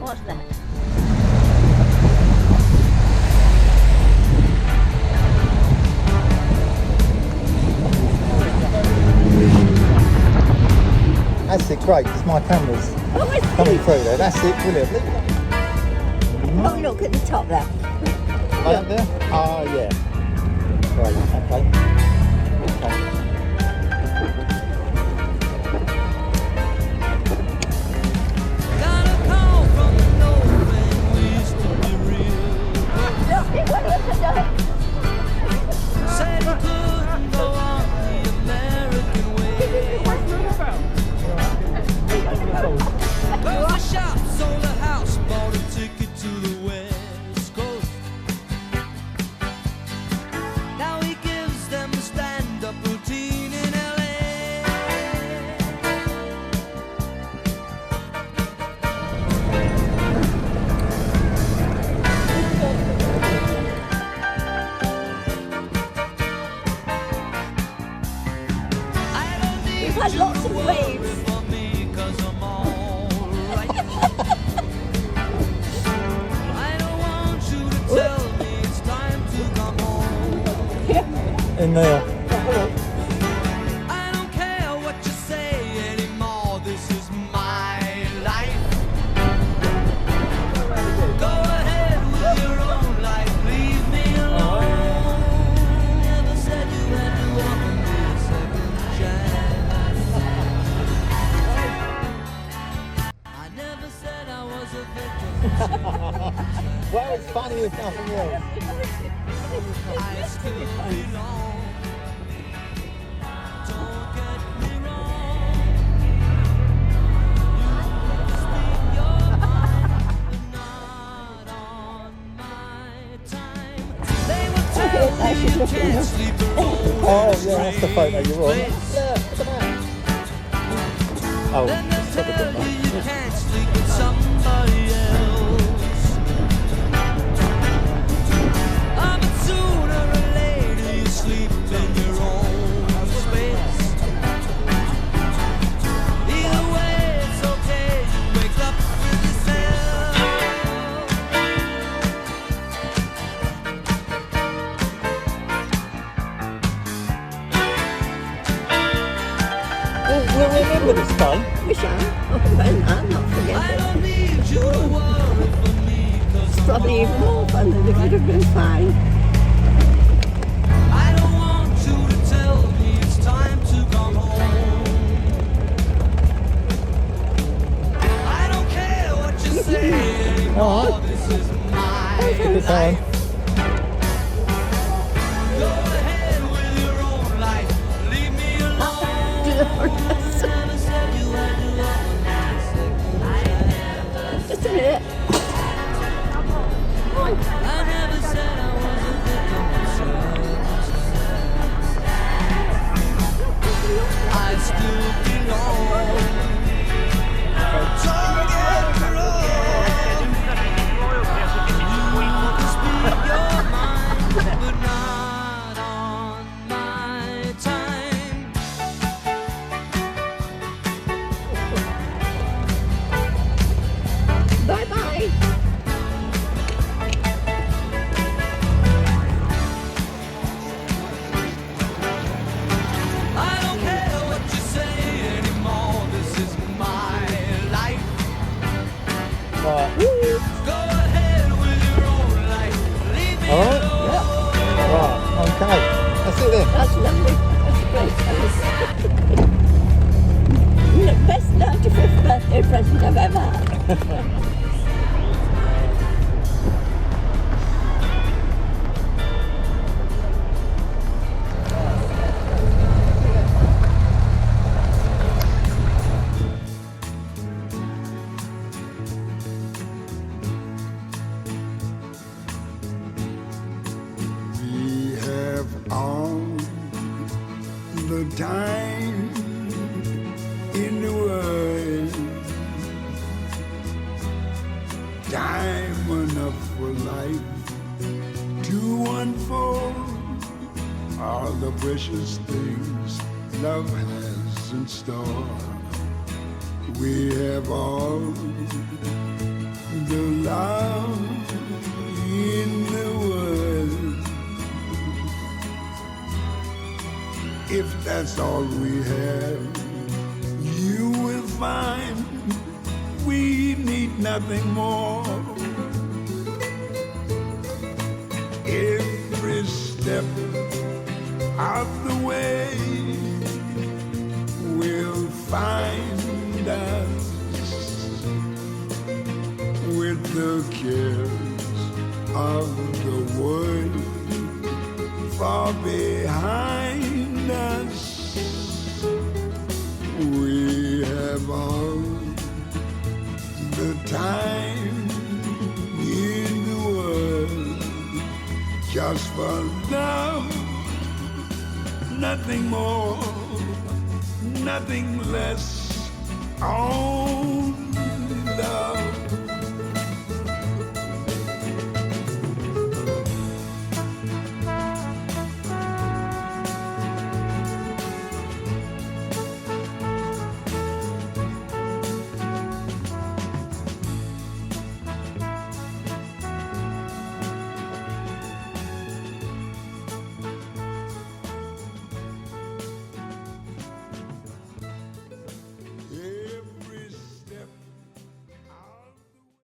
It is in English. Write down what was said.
What's that? That's it, great, because my camera's Oh, coming through there. That's it, brilliant. Oh, look at the top there. Right up there? Oh, yeah. Great, okay. We've had lots of waves. In there. I don't care what you say anymore. This is my life. Go ahead with your own life. Leave me alone. Never said you had to offer me a second chance. I never said I was a victim. Well, it's funny if nothing else. I still belong. Don't get me wrong. You speak your mind, but not on my time. They will tell me you can't sleep the road. Oh, yeah, that's the photo you're on. Yeah, look at that. Oh, Then they'll stop it, tell don't you you can't sleep with somebody else. But sooner or later you sleep in your own space. Either way it's okay, you wake up with yourself. We'll remember this time. We shall. Oh, well, I'm not I forgetting. don't need you to worry for me, 'cause It's I'm probably even more all fun than it would have been fine. I don't want you to tell me it's time to come home. I don't care what you say anymore. All right. This is my Good time. life. Go ahead with your own life. Leave me alone. Never said you had to love me. Just a minute. I never said I was a victim of circumstance. I still belong. Don't get me wrong. You can speak your mind, but not on my time. Bye-bye. I don't care what you say anymore. This is my life. Right. Go ahead with your own life. Leave me All right. alone. Right, okay. That's it then. That's lovely. That's great. The best 95th birthday present I've ever had. We have all the time in the world, time enough for life to unfold all the precious things love has in store. We have all love in the world. If that's all we have, you will find we need nothing more. Every step of the way will find us with the cares of the world far behind us. We have all the time in the world just for love, nothing more, nothing less. Oh,